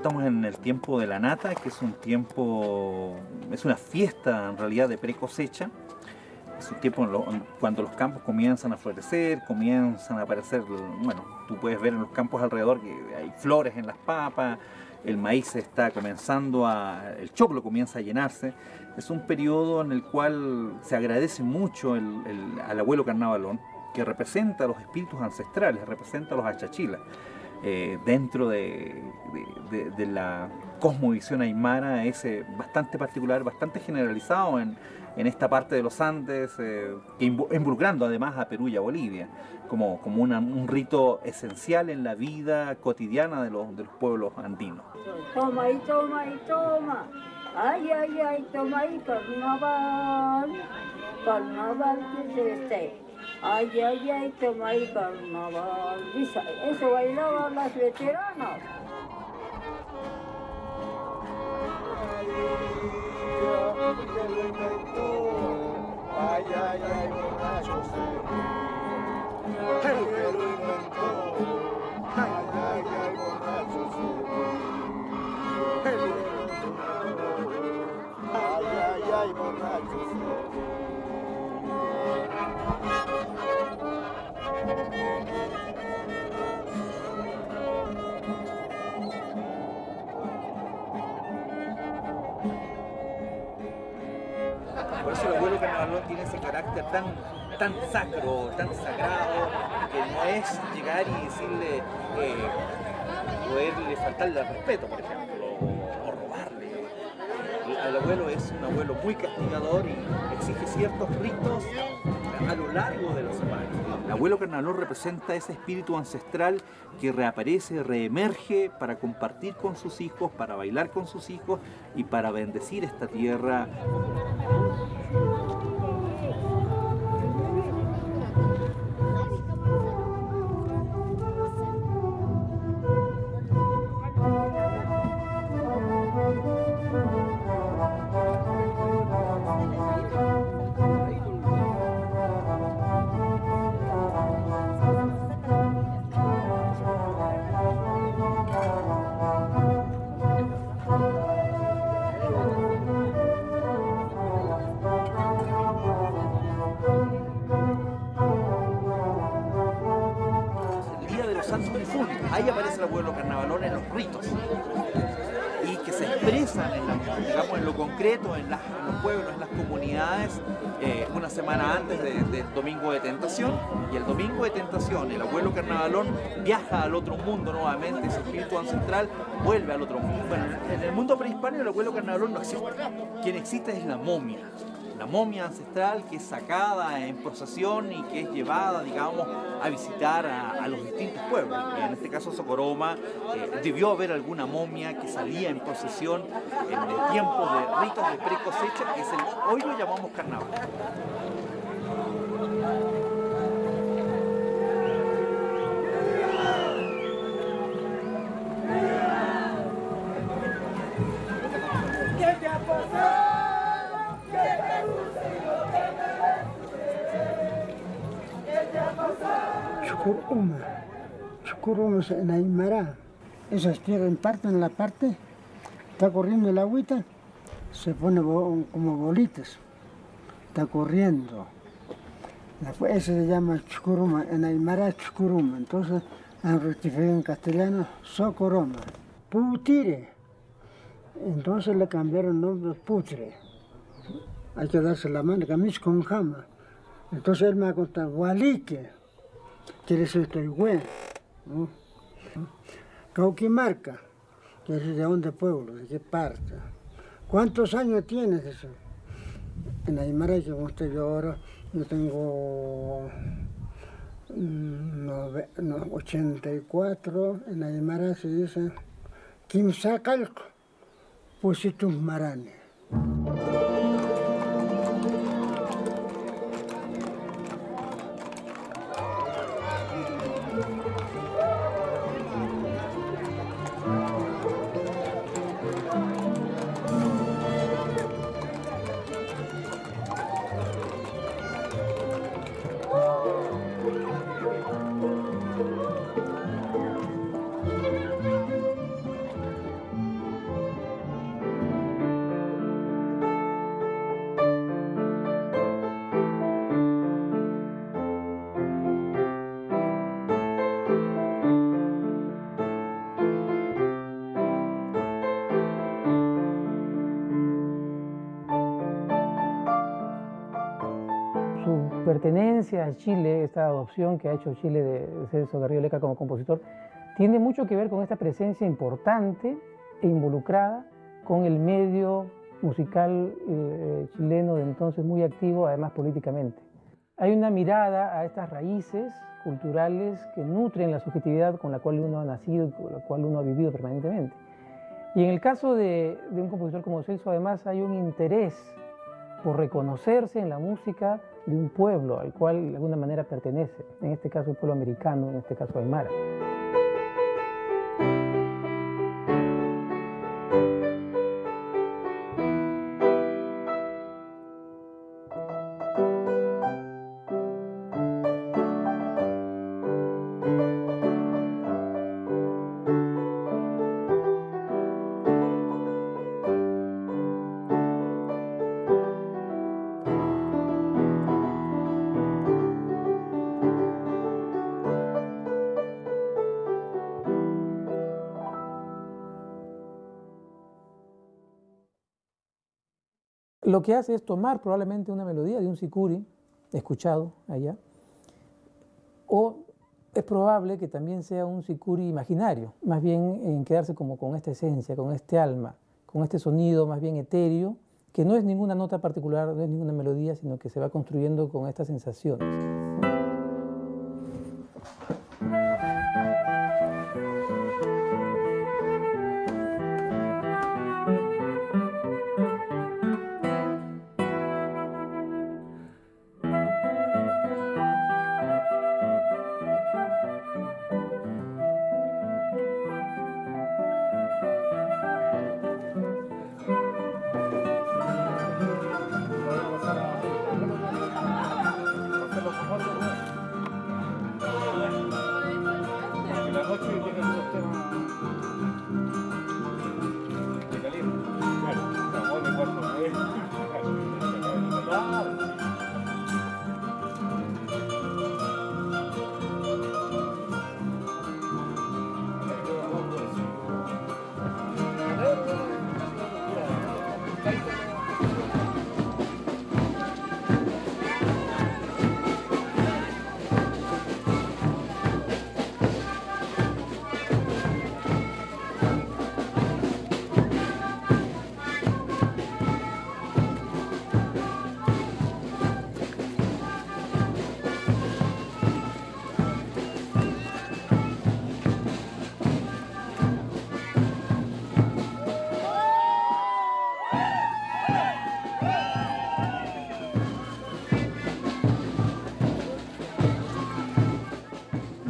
estamos en el tiempo de la nata, que es un tiempo, es una fiesta en realidad de pre-cosecha. Es un tiempo cuando los campos comienzan a florecer, comienzan a aparecer, bueno, tú puedes ver en los campos alrededor que hay flores en las papas, el maíz está comenzando el choclo comienza a llenarse. Es un periodo en el cual se agradece mucho al abuelo carnavalón, que representa a los espíritus ancestrales, representa a los achachilas. Dentro de la cosmovisión aymara es bastante particular, bastante generalizado en esta parte de los Andes, involucrando además a Perú y a Bolivia, como un rito esencial en la vida cotidiana de los pueblos andinos. Toma y toma y toma, ay, ay, ay, toma y carnaval, carnaval que es este. Ay, ay, ay, toma y carnaval. Eso bailaban las veteranas. Ay, ay, ay, borrachos. El que lo inventó. Ay, ay, ay, borrachos. El que lo inventó. Ay, ay, ay, borrachos. Por eso el abuelo carnavalón tiene ese carácter tan sacro, tan sagrado, que no es llegar y decirle, poderle faltarle al respeto, por ejemplo, o robarle. El abuelo es un abuelo muy castigador y exige ciertos ritos a lo largo de los años. El abuelo carnavalón representa ese espíritu ancestral que reaparece, reemerge para compartir con sus hijos, para bailar con sus hijos y para bendecir esta tierra. Ahí aparece el abuelo carnavalón en los ritos y que se expresan en lo concreto en los pueblos, en las comunidades, una semana antes del Domingo de Tentación. Y el Domingo de Tentación, el abuelo carnavalón viaja al otro mundo nuevamente, ese espíritu ancestral vuelve al otro mundo. Bueno, en el mundo prehispánico el abuelo carnavalón no existe. Quien existe es la momia. La momia ancestral que es sacada en procesión y que es llevada, digamos, a visitar a los distintos pueblos. En este caso Socoroma, debió haber alguna momia que salía en procesión en el tiempo de ritos de pre-cosecha, que es hoy lo llamamos carnaval. ¿Qué te ha pasado? Chucuruma es en Aymara. Esas tierras en la parte, está corriendo el agüita, se pone como bolitas, está corriendo. Ese se llama Chucuruma, en Aymara Chucuruma, entonces han rectificado en castellano Socoroma. Putire, entonces le cambiaron el nombre Putre. Hay que darse la mano, camis con jama. Entonces él me ha contado, Gualique, quiere decir estoy güey. Cauquimarca, quiere decir de dónde pueblo, de qué parte. ¿Cuántos años tienes eso? En Aymara, que como estoy yo ahora, yo tengo 84, en Aymara se dice Quimsacalco, Pusitus Marane. pertenencia a Chile, esta adopción que ha hecho Chile de Celso Garrido Leca como compositor, tiene mucho que ver con esta presencia importante e involucrada con el medio musical chileno de entonces, muy activo además políticamente. Hay una mirada a estas raíces culturales que nutren la subjetividad con la cual uno ha nacido y con la cual uno ha vivido permanentemente. Y en el caso de un compositor como Celso, además hay un interés por reconocerse en la música de un pueblo al cual de alguna manera pertenece, en este caso el pueblo americano, en este caso Aymara. Lo que hace es tomar probablemente una melodía de un sicuri, escuchado allá, o es probable que también sea un sicuri imaginario, más bien en quedarse como con esta esencia, con este alma, con este sonido más bien etéreo, que no es ninguna nota particular, no es ninguna melodía, sino que se va construyendo con estas sensaciones.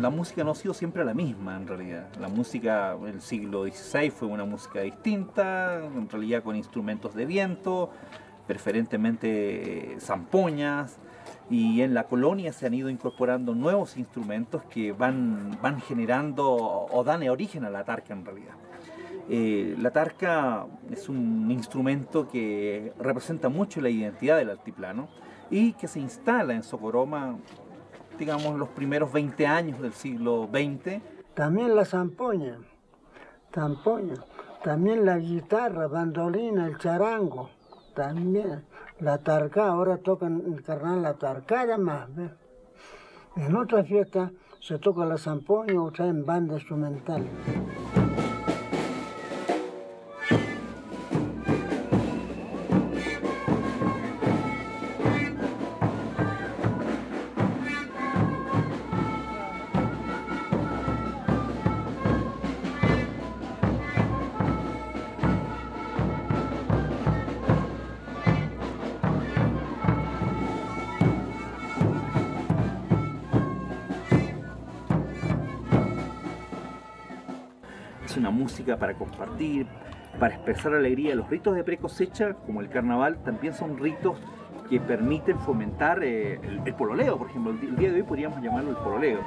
La música no ha sido siempre la misma, en realidad. La música del siglo XVI fue una música distinta, en realidad con instrumentos de viento, preferentemente zampoñas, y en la colonia se han ido incorporando nuevos instrumentos que van generando o dan origen a la tarca en realidad. La tarca es un instrumento que representa mucho la identidad del altiplano y que se instala en Socoroma, digamos, los primeros 20 años del siglo XX. También la zampoña, también la guitarra, bandolina, el charango, también la tarca, ahora tocan el carnaval la tarcada más, ¿ves? En otra fiesta se toca la zampoña o traen banda instrumental. Es una música para compartir, para expresar alegría. Los ritos de precosecha, como el carnaval, también son ritos que permiten fomentar el pololeo, por ejemplo. El día de hoy podríamos llamarlo el pololeo.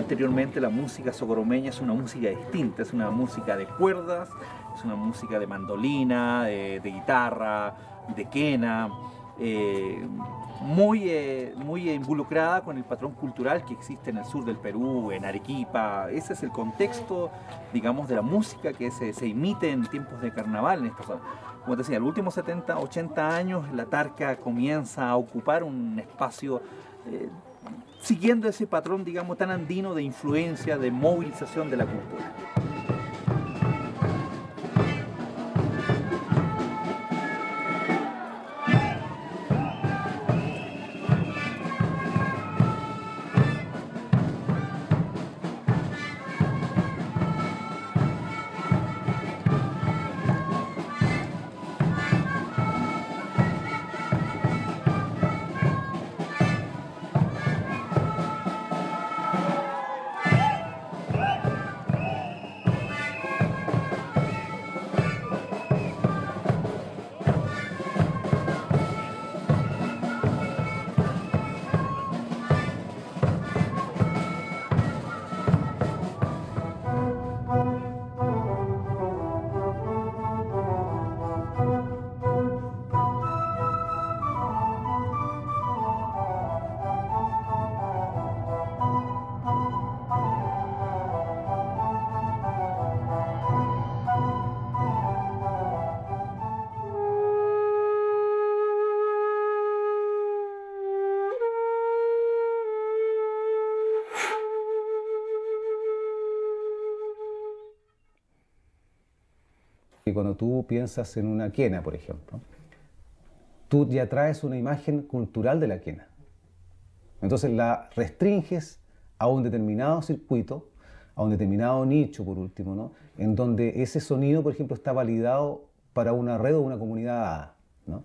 anteriormente, la música socoromeña es una música distinta, es una música de cuerdas, es una música de mandolina, de guitarra, de quena, muy involucrada con el patrón cultural que existe en el sur del Perú, en Arequipa. Ese es el contexto, digamos, de la música que se imite en tiempos de carnaval en esta zona. Como te decía, en los últimos 70, 80 años la Tarca comienza a ocupar un espacio siguiendo ese patrón, digamos, tan andino de influencia, de movilización de la cultura. Y cuando tú piensas en una quena, por ejemplo, tú ya traes una imagen cultural de la quena. Entonces la restringes a un determinado circuito, a un determinado nicho, por último, ¿no? En donde ese sonido, por ejemplo, está validado para una red o una comunidad dada, ¿no?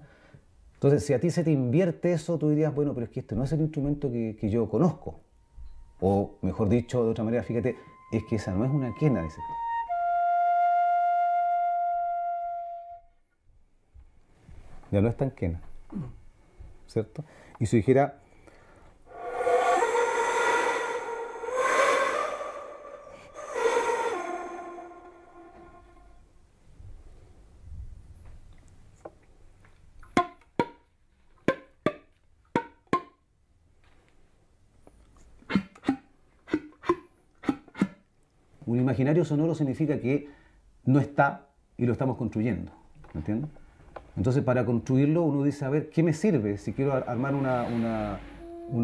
Entonces, si a ti se te invierte eso, tú dirías, bueno, pero es que este no es el instrumento que yo conozco. O, mejor dicho, de otra manera, fíjate, es que esa no es una quena, dices tú. Ya no es tan quena, ¿cierto? Y si dijera... Un imaginario sonoro significa que no está y lo estamos construyendo, ¿me entiendes? Entonces, para construirlo, uno dice, a ver, ¿qué me sirve si quiero armar una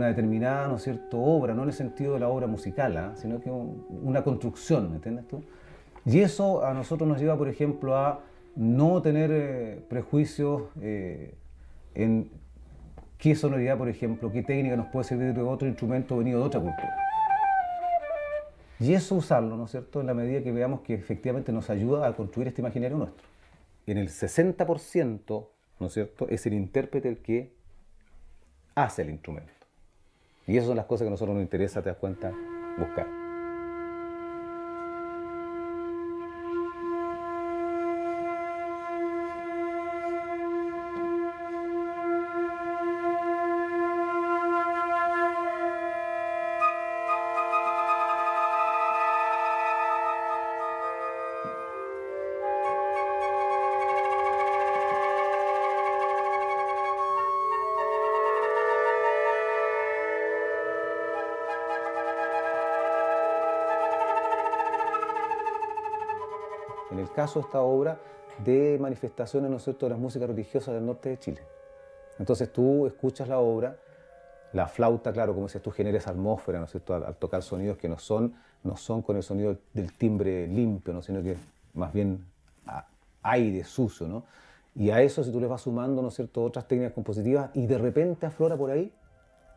determinada, ¿no es cierto?, obra, no en el sentido de la obra musical, sino que una construcción, ¿me entiendes tú? Y eso a nosotros nos lleva, por ejemplo, a no tener prejuicios en qué sonoridad, por ejemplo, qué técnica nos puede servir de otro instrumento venido de otra cultura. Y eso usarlo, ¿no es cierto?, en la medida que veamos que efectivamente nos ayuda a construir este imaginario nuestro. En el 60%, ¿no es cierto?, es el intérprete el que hace el instrumento. Y esas son las cosas que a nosotros nos interesa, te das cuenta, buscar. En el caso de esta obra de manifestaciones, ¿no es cierto?, de las músicas religiosas del norte de Chile. Entonces tú escuchas la obra, la flauta, claro, como dices tú, genera esa atmósfera, ¿no es cierto?, al tocar sonidos que no son con el sonido del timbre limpio, ¿no?, sino que más bien aire sucio, ¿no? Y a eso, si tú le vas sumando, ¿no es cierto?, otras técnicas compositivas, y de repente aflora por ahí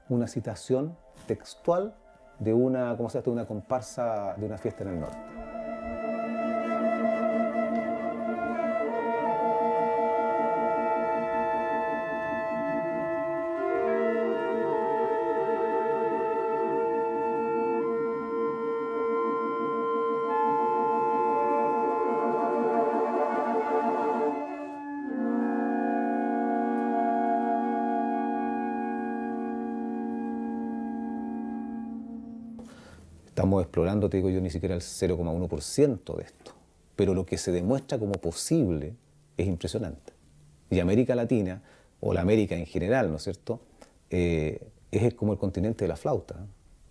una citación textual de una, ¿cómo se llama?, de una comparsa de una fiesta en el norte. Estamos explorando, te digo yo, ni siquiera el 0,1% de esto. Pero lo que se demuestra como posible es impresionante. Y América Latina, o la América en general, ¿no es cierto?, es como el continente de la flauta.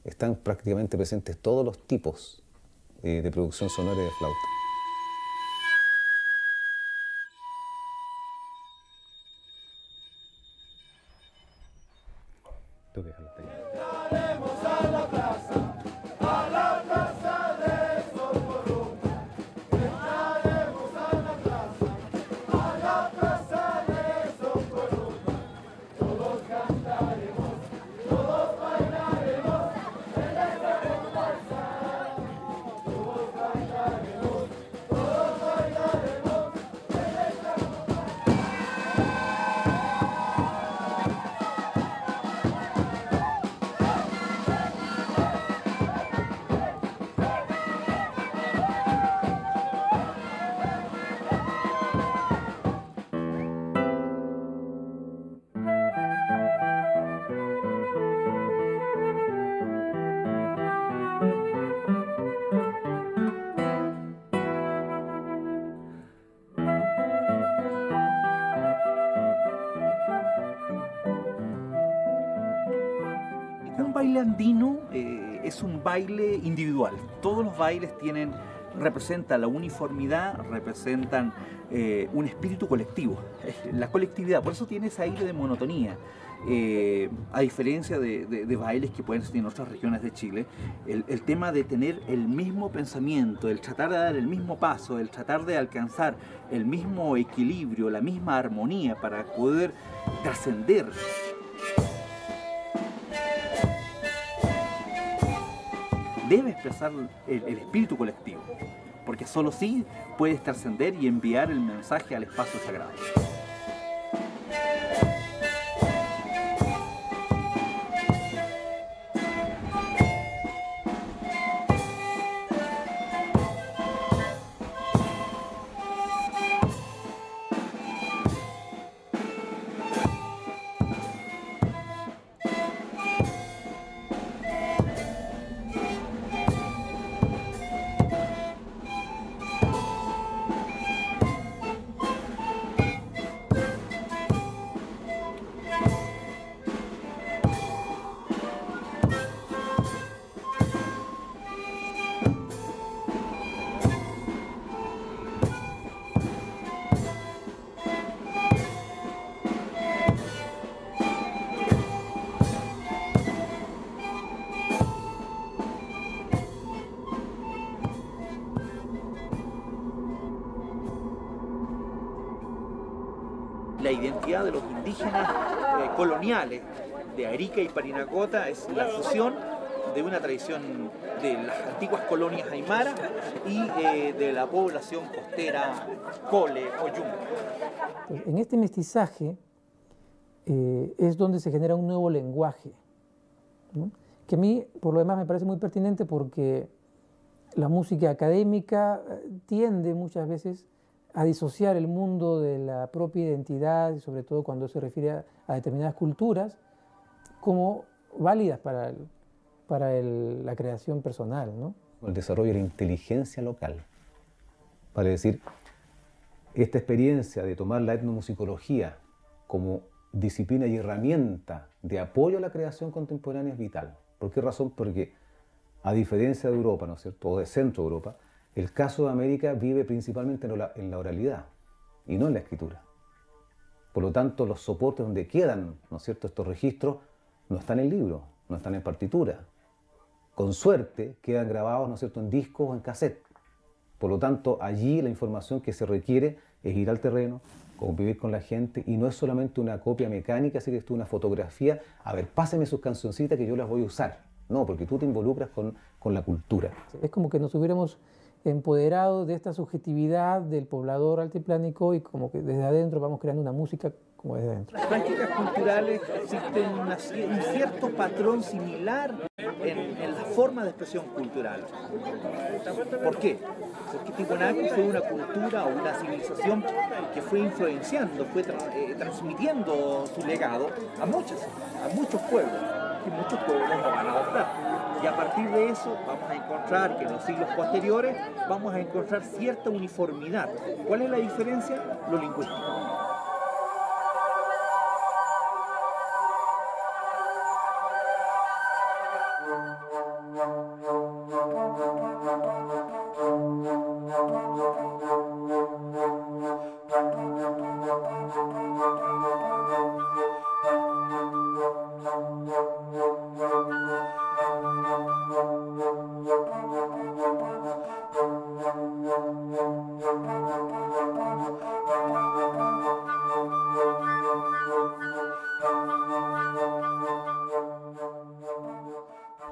Están prácticamente presentes todos los tipos de producción sonora y de flauta. Tengo que dejarlo hasta ahí. Un baile andino es un baile individual. Todos los bailes representan la uniformidad, representan un espíritu colectivo, la colectividad. Por eso tiene ese aire de monotonía. A diferencia de bailes que pueden ser en otras regiones de Chile, el tema de tener el mismo pensamiento, el tratar de dar el mismo paso, el tratar de alcanzar el mismo equilibrio, la misma armonía para poder trascender. Debe expresar el espíritu colectivo, porque solo así puedes trascender y enviar el mensaje al espacio sagrado. La identidad de los indígenas coloniales de Arica y Parinacota es la fusión de una tradición de las antiguas colonias aymara y de la población costera Cole o Yumbo. En este mestizaje es donde se genera un nuevo lenguaje, ¿no?, que a mí, por lo demás, me parece muy pertinente porque la música académica tiende muchas veces a disociar el mundo de la propia identidad, y sobre todo cuando se refiere a determinadas culturas, como válidas para la creación personal, ¿no? El desarrollo de la inteligencia local. Para decir, esta experiencia de tomar la etnomusicología como disciplina y herramienta de apoyo a la creación contemporánea es vital. ¿Por qué razón? Porque, a diferencia de Europa, ¿no es cierto?, o de Centro Europa, el caso de América vive principalmente en la oralidad y no en la escritura. Por lo tanto, los soportes donde quedan, ¿no es cierto?, estos registros no están en libro, no están en partitura. Con suerte quedan grabados, ¿no es cierto?, en discos o en cassette. Por lo tanto, allí la información que se requiere es ir al terreno, convivir con la gente, y no es solamente una copia mecánica, así que es una fotografía, a ver, páseme sus cancioncitas que yo las voy a usar. No, porque tú te involucras con la cultura. Es como que nos hubiéramos empoderado de esta subjetividad del poblador altiplánico y como que desde adentro vamos creando una música como desde adentro. Las prácticas culturales existen un cierto patrón similar en la forma de expresión cultural. ¿Por qué? Porque Tiwanaku fue una cultura o una civilización que fue influenciando, fue transmitiendo su legado a muchos pueblos, y muchos pueblos lo van a adoptar. Y a partir de eso vamos a encontrar que en los siglos posteriores vamos a encontrar cierta uniformidad. ¿Cuál es la diferencia? Lo lingüístico.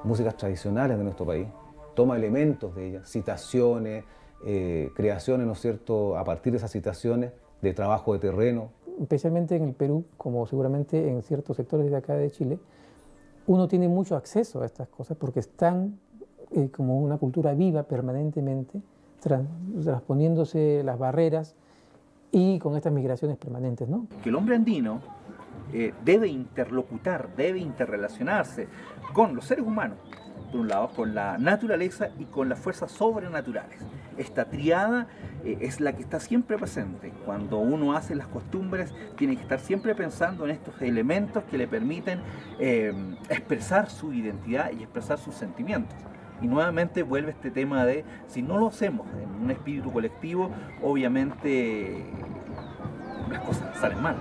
Músicas tradicionales de nuestro país, toma elementos de ellas, citaciones, creaciones, ¿no es cierto?, a partir de esas citaciones, de trabajo de terreno. Especialmente en el Perú, como seguramente en ciertos sectores de acá de Chile, uno tiene mucho acceso a estas cosas porque están como una cultura viva permanentemente, transponiéndose las barreras y con estas migraciones permanentes, ¿no? Que el hombre andino debe interlocutar, debe interrelacionarse con los seres humanos, por un lado, con la naturaleza y con las fuerzas sobrenaturales. Esta triada es la que está siempre presente. Cuando uno hace las costumbres, tiene que estar siempre pensando en estos elementos que le permiten expresar su identidad y expresar sus sentimientos. Y nuevamente vuelve este tema de, si no lo hacemos en un espíritu colectivo, obviamente las cosas salen mal.